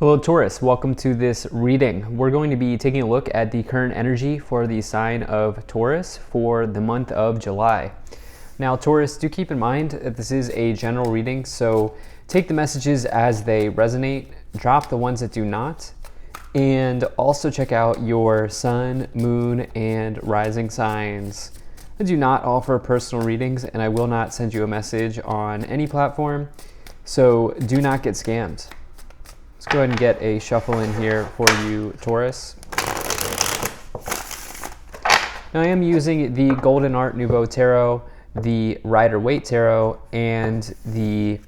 Hello Taurus, welcome to this reading. We're going to be taking a look at the current energy for the sign of Taurus for the month of July. Now Taurus, do keep in mind that this is a general reading, so take the messages as they resonate, drop the ones that do not, and also check out your sun, moon, and rising signs. I do not offer personal readings, and I will not send you a message on any platform, so do not get scammed. Let's go ahead and get a shuffle in here for you, Taurus. Now I am using the Golden Art Nouveau Tarot, the Rider-Waite Tarot, and the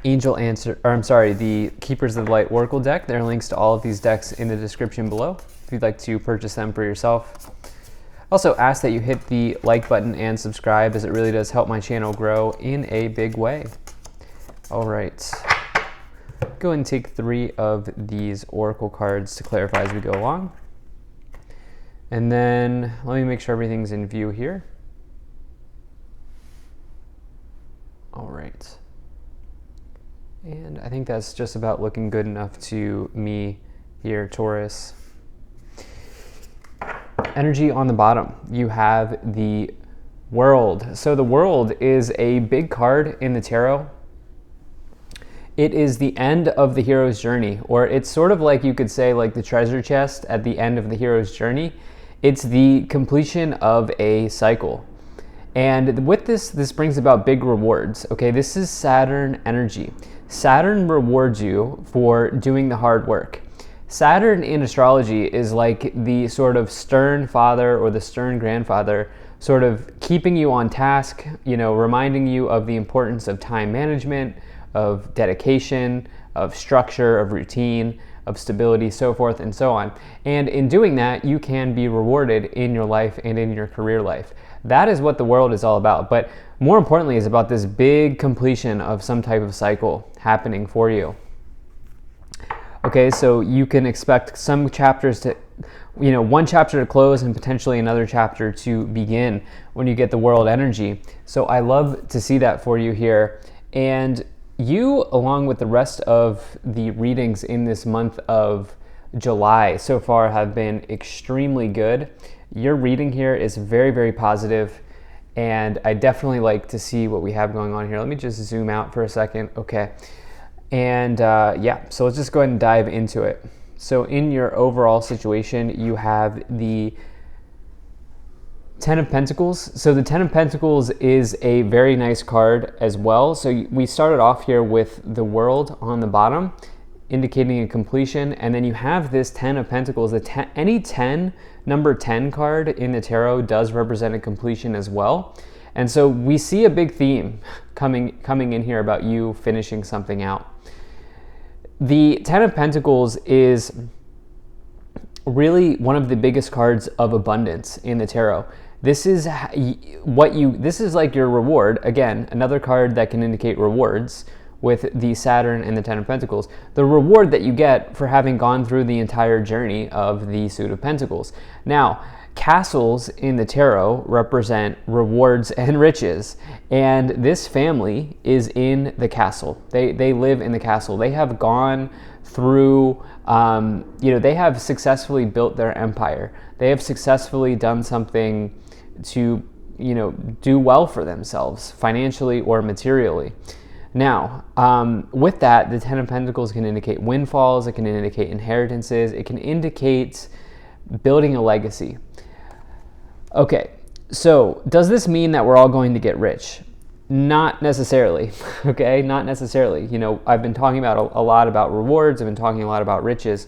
the Keepers of the Light Oracle deck. There are links to all of these decks in the description below if you'd like to purchase them for yourself. Also ask that you hit the like button and subscribe, as it really does help my channel grow in a big way. All right. Go ahead and take 3 of these oracle cards to clarify as we go along. And then let me make sure everything's in view here. All right. And I think that's just about looking good enough to me here, Taurus. Energy on the bottom, you have the World. So the World is a big card in the tarot. It is the end of the hero's journey, or it's sort of like, you could say, like the treasure chest at the end of the hero's journey. It's the completion of a cycle. And with this brings about big rewards. Okay, this is Saturn energy. Saturn rewards you for doing the hard work. Saturn in astrology is like the sort of stern father or the stern grandfather, sort of keeping you on task, reminding you of the importance of time management, of dedication, of structure, of routine, of stability, so forth and so on. And in doing that, you can be rewarded in your life and in your career life. That is what the World is all about. But more importantly, is about this big completion of some type of cycle happening for you. Okay, so you can expect some chapters to, one chapter to close and potentially another chapter to begin when you get the World energy. So I love to see that for you here. And you, along with the rest of the readings in this month of July so far, have been extremely good. Your reading here is very, very positive, and I definitely like to see what we have going on here. Let me just zoom out for a second. Okay. And yeah, so let's just go ahead and dive into it. So in your overall situation, you have the 10 of Pentacles. So the 10 of Pentacles is a very nice card as well. So we started off here with the World on the bottom, indicating a completion. And then you have this 10 of Pentacles. Any number 10 card in the tarot does represent a completion as well. And so we see a big theme coming in here about you finishing something out. The 10 of Pentacles is really one of the biggest cards of abundance in the tarot. This is like your reward. Again, another card that can indicate rewards with the Saturn and the 10 of Pentacles. The reward that you get for having gone through the entire journey of the Suit of Pentacles. Now, castles in the tarot represent rewards and riches, and this family is in the castle. They live in the castle. They have gone through, they have successfully built their empire. They have successfully done something to, do well for themselves, financially or materially. Now, with that, the 10 of Pentacles can indicate windfalls, it can indicate inheritances, it can indicate building a legacy. Okay, so does this mean that we're all going to get rich? Not necessarily, okay? Not necessarily. I've been talking about a lot about rewards, I've been talking a lot about riches.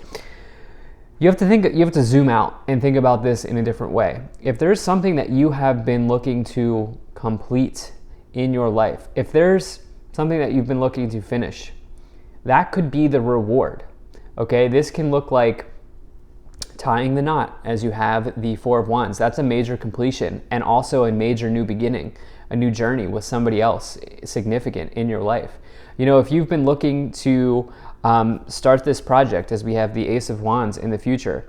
You have to zoom out and think about this in a different way. If there's something that you have been looking to complete in your life, if there's something that you've been looking to finish, that could be the reward, okay? This can look like tying the knot, as you have the 4 of Wands. That's a major completion and also a major new beginning, a new journey with somebody else significant in your life. If you've been looking to start this project, as we have the Ace of Wands in the future,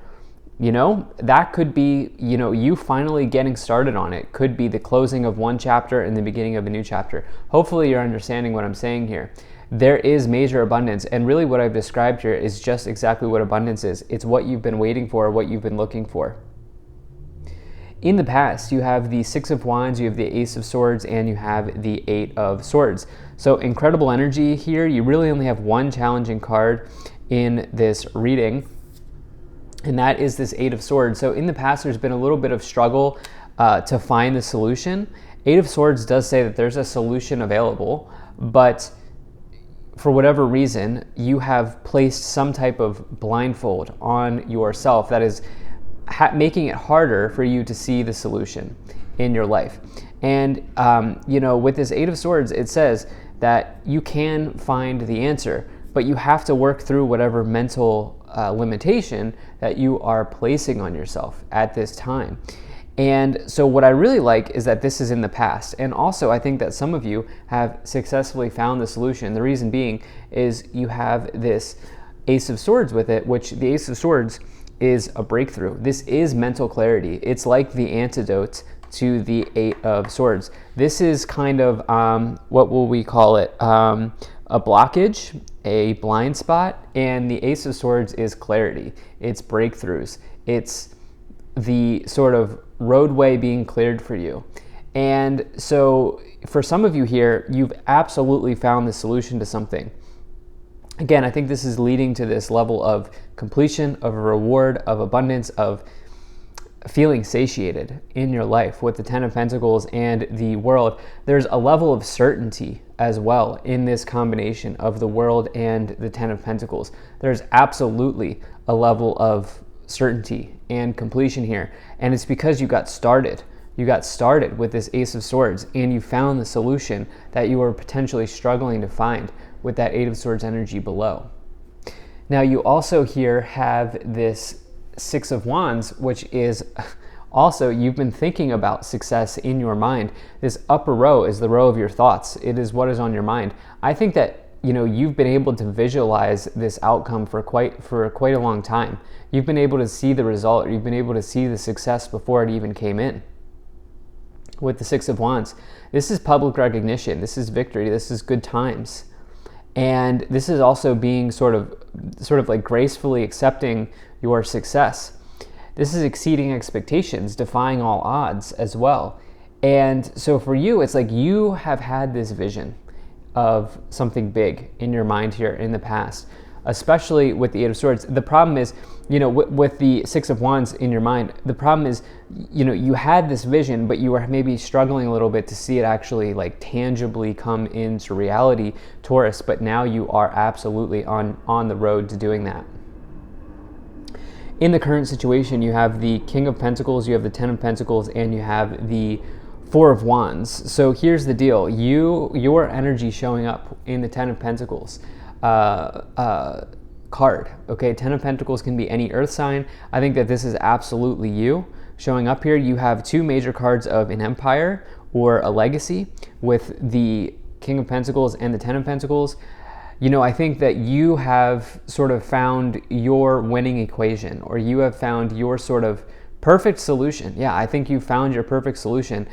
that could be, you finally getting started on it. Could be the closing of one chapter and the beginning of a new chapter. Hopefully you're understanding what I'm saying here. there is major abundance. And really what I've described here is just exactly what abundance is. It's what you've been waiting for, what you've been looking for. In the past, you have the Six of Wands, you have the Ace of Swords, and you have the Eight of Swords. So incredible energy here. You really only have one challenging card in this reading, and that is this Eight of Swords. So in the past, there's been a little bit of struggle to find the solution. Eight of Swords does say that there's a solution available, but for whatever reason, you have placed some type of blindfold on yourself that is making it harder for you to see the solution in your life. And, with this Eight of Swords, it says that you can find the answer, but you have to work through whatever mental limitation that you are placing on yourself at this time. And so what I really like is that this is in the past. And also I think that some of you have successfully found the solution. The reason being is you have this Ace of Swords with it, which the Ace of Swords is a breakthrough. This is mental clarity. It's like the antidote to the Eight of Swords. This is kind of, what will we call it? A blockage, a blind spot, and the Ace of Swords is clarity. It's breakthroughs. It's the sort of roadway being cleared for you. And so for some of you here, you've absolutely found the solution to something. Again, I think this is leading to this level of completion, of a reward, of abundance, of feeling satiated in your life with the Ten of Pentacles and the World. There's a level of certainty as well in this combination of the World and the Ten of Pentacles. There's absolutely a level of certainty and completion here. And it's because you got started. You got started with this Ace of Swords and you found the solution that you were potentially struggling to find with that Eight of Swords energy below. Now you also here have this Six of Wands, which is also, you've been thinking about success in your mind. This upper row is the row of your thoughts. It is what is on your mind. I think that you've been able to visualize this outcome for quite a long time. You've been able to see the result. You've been able to see the success before it even came in. With the Six of Wands, this is public recognition. This is victory. This is good times. And this is also being sort of like gracefully accepting your success. This is exceeding expectations, defying all odds as well. And so for you, it's like you have had this vision of something big in your mind here in the past, especially with the Eight of Swords. The problem is, with the Six of Wands in your mind, the problem is, you had this vision, but you were maybe struggling a little bit to see it actually like tangibly come into reality, Taurus, but now you are absolutely on the road to doing that. In the current situation, you have the King of Pentacles, you have the Ten of Pentacles, and you have the Four of Wands. So here's the deal. Your energy showing up in the Ten of Pentacles card. Okay, Ten of Pentacles can be any earth sign. I think that this is absolutely you showing up here. You have two major cards of an empire or a legacy with the King of Pentacles and the Ten of Pentacles. I think that you have sort of found your winning equation, or you have found your sort of perfect solution. Yeah, I think you found your perfect solution.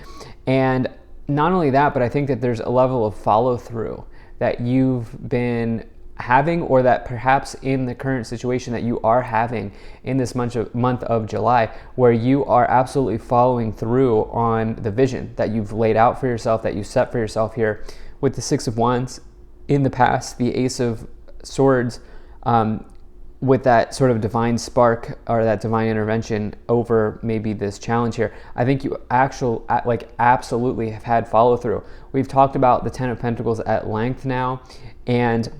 And not only that, but I think that there's a level of follow through that you've been having, or that perhaps in the current situation that you are having in this month of July, where you are absolutely following through on the vision that you've laid out for yourself, that you set for yourself here with the Six of Wands. In the past, the Ace of Swords, with that sort of divine spark or that divine intervention over maybe this challenge here, I think you absolutely have had follow through. We've talked about the Ten of Pentacles at length now, and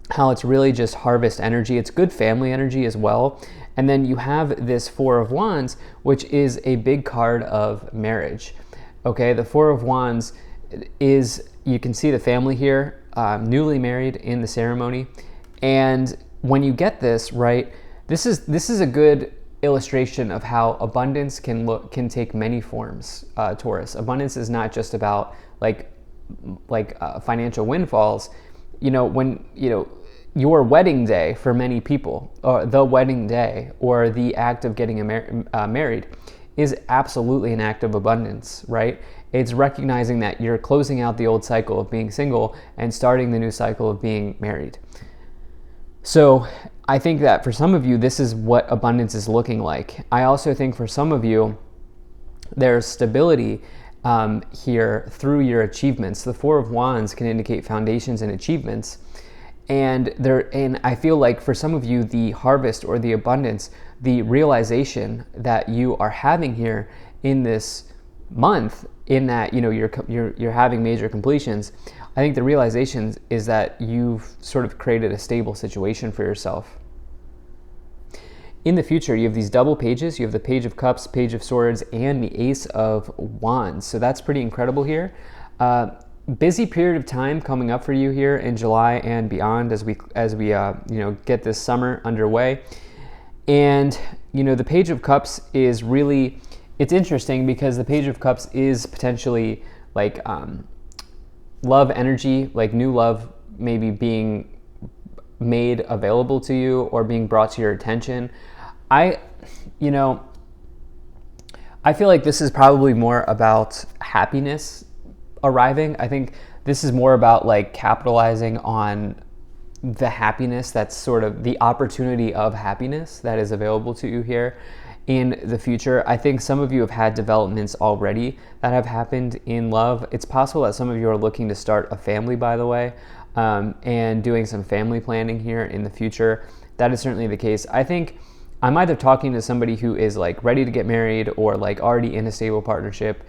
how it's really just harvest energy. It's good family energy as well. And then you have this Four of Wands, which is a big card of marriage. Okay, the Four of Wands is, you can see the family here, newly married in the ceremony. And when you get this, right, this is a good illustration of how abundance can take many forms, Taurus. Abundance is not just about like financial windfalls. When your wedding day for many people, or the wedding day, or the act of getting married, is absolutely an act of abundance, right? It's recognizing that you're closing out the old cycle of being single and starting the new cycle of being married. So I think that for some of you, this is what abundance is looking like. I also think for some of you, there's stability here through your achievements. The Four of Wands can indicate foundations and achievements. And I feel like for some of you, the harvest or the abundance, the realization that you are having here in this month, in that you're having major completions, I think the realization is that you've sort of created a stable situation for yourself. In the future, you have these double pages. You have the Page of Cups, Page of Swords, and the Ace of Wands. So that's pretty incredible here. Busy period of time coming up for you here in July and beyond as we get this summer underway. And the Page of Cups is really, it's interesting because the Page of Cups is potentially like love energy, like new love maybe being made available to you or being brought to your attention. I feel like this is probably more about happiness arriving. I think this is more about like capitalizing on the happiness that's sort of the opportunity of happiness that is available to you here in the future. I think some of you have had developments already that have happened in love. It's possible that some of you are looking to start a family, by the way, and doing some family planning here in the future. That is certainly the case. I think I'm either talking to somebody who is like ready to get married or like already in a stable partnership,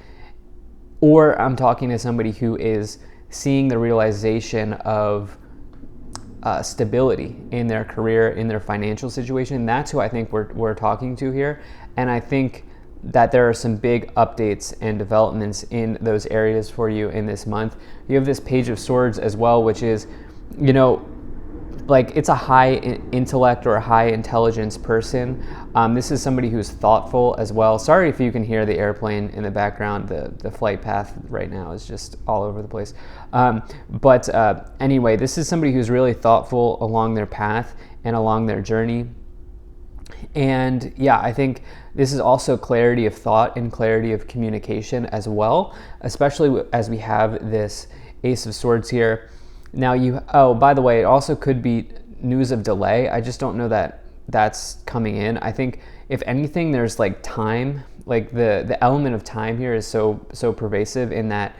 or I'm talking to somebody who is seeing the realization of stability in their career, in their financial situation. That's who I think we're talking to here. And I think that there are some big updates and developments in those areas for you in this month. You have this Page of Swords as well, which is, like it's a high intellect or a high intelligence person. This is somebody who's thoughtful as well. Sorry if you can hear the airplane in the background. The flight path right now is just all over the place. But anyway, this is somebody who's really thoughtful along their path and along their journey. And yeah, I think this is also clarity of thought and clarity of communication as well, especially as we have this Ace of Swords here. Now by the way, it also could be news of delay. I just don't know that that's coming in. I think if anything, there's like time, like the element of time here is so pervasive in that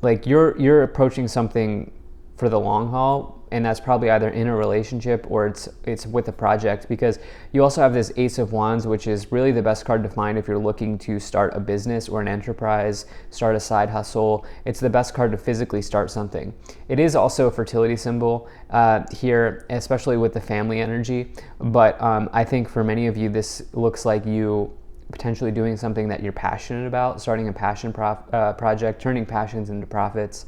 like you're approaching something for the long haul, and that's probably either in a relationship or it's with a project, because you also have this Ace of Wands, which is really the best card to find if you're looking to start a business or an enterprise, start a side hustle. It's the best card to physically start something. It is also a fertility symbol here, especially with the family energy. But I think for many of you, this looks like you potentially doing something that you're passionate about, starting a passion project, turning passions into profits,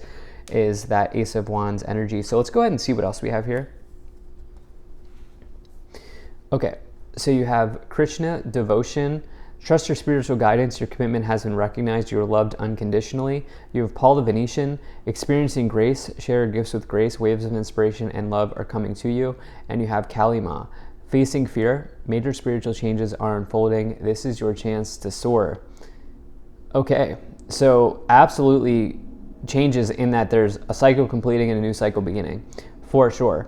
is that Ace of Wands energy. So let's go ahead and see what else we have here. Okay, so you have Krishna, devotion, trust your spiritual guidance, your commitment has been recognized, you are loved unconditionally. You have Paul the Venetian, experiencing grace, share gifts with grace, waves of inspiration and love are coming to you. And you have Kali Ma, facing fear, major spiritual changes are unfolding, this is your chance to soar. Okay, so absolutely changes in that there's a cycle completing and a new cycle beginning, for sure.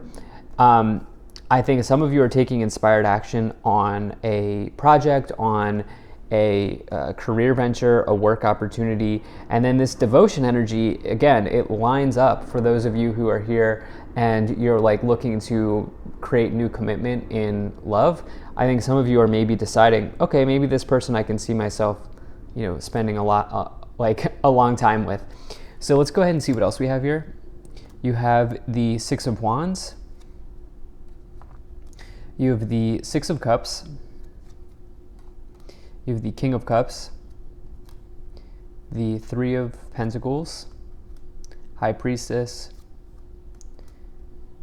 I think some of you are taking inspired action on a project, on a career venture, a work opportunity, and then this devotion energy, again, it lines up for those of you who are here and you're like looking to create new commitment in love. I think some of you are maybe deciding, okay, maybe this person I can see myself, spending a long time with. So let's go ahead and see what else we have here. You have the Six of Wands. You have the Six of Cups. You have the King of Cups. The Three of Pentacles. High Priestess.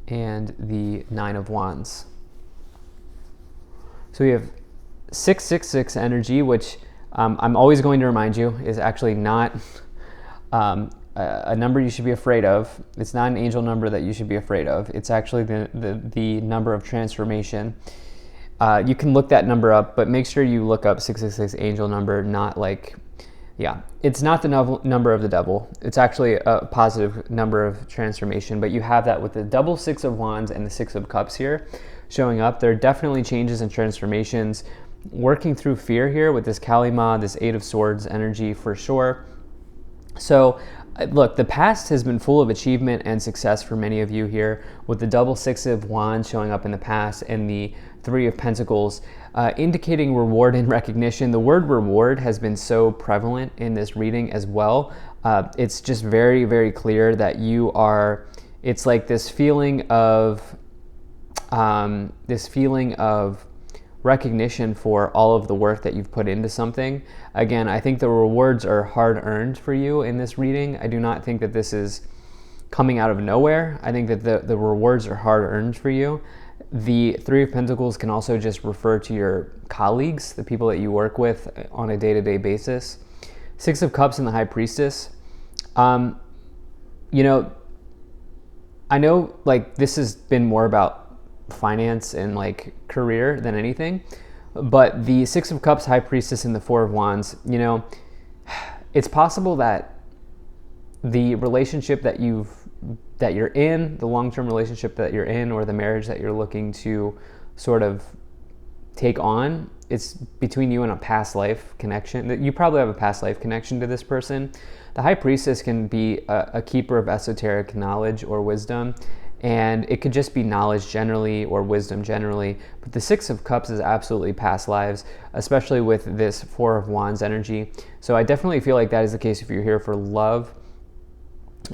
And the Nine of Wands. So we have 666 energy, which I'm always going to remind you is actually not a number you should be afraid of. It's not an angel number that you should be afraid of. It's actually the number of transformation. You can look that number up, but make sure you look up 666 angel number, not like, yeah, it's not the number of the devil. It's actually a positive number of transformation, but you have that with the double Six of Wands and the Six of Cups here showing up. There are definitely changes and transformations. Working through fear here with this Kalima, this Eight of Swords energy for sure. So look, the past has been full of achievement and success for many of you here, with the double Six of Wands showing up in the past and the Three of Pentacles, indicating reward and recognition. The word reward has been so prevalent in this reading as well. It's just very, very clear that you are, it's like this feeling of recognition for all of the work that you've put into something. Again, I think the rewards are hard earned for you in this reading. I do not think that this is coming out of nowhere. I think that the rewards are hard earned for you. The Three of Pentacles can also just refer to your colleagues, the people that you work with on a day-to-day basis. Six of Cups and the High Priestess. You know, I know like this has been more about finance and like career than anything, but the Six of Cups, High Priestess, and the Four of Wands, you know, it's possible that the relationship that you're in, the long-term relationship that you're in, or the marriage that you're looking to sort of take on, it's between you and a past life connection. You probably have a past life connection to this person. The High Priestess can be a keeper of esoteric knowledge or wisdom, and it could just be knowledge generally or wisdom generally. But the Six of Cups is absolutely past lives, especially with this Four of Wands energy. So I definitely feel like that is the case if you're here for love.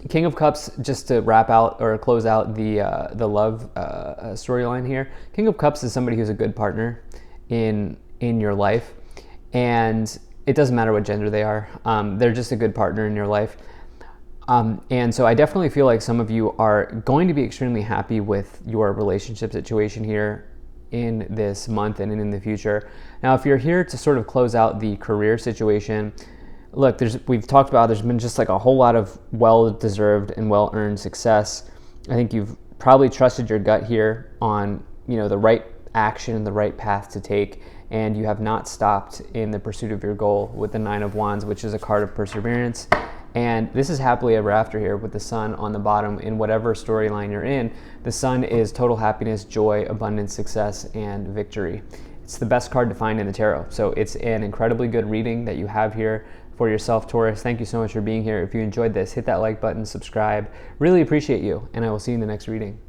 King of Cups, just to wrap out or close out the love storyline here. King of Cups is somebody who's a good partner in your life, and it doesn't matter what gender they are. They're just a good partner in your life. And so I definitely feel like some of you are going to be extremely happy with your relationship situation here in this month and in the future. Now, if you're here to sort of close out the career situation, look, we've talked about, there's been just like a whole lot of well-deserved and well-earned success. I think you've probably trusted your gut here on, you know, the right action and the right path to take, and you have not stopped in the pursuit of your goal with the Nine of Wands, which is a card of perseverance. And this is happily ever after here with the Sun on the bottom in whatever storyline you're in. The Sun is total happiness, joy, abundance, success, and victory. It's the best card to find in the tarot. So it's an incredibly good reading that you have here for yourself, Taurus. Thank you so much for being here. If you enjoyed this, hit that like button, subscribe. Really appreciate you, and I will see you in the next reading.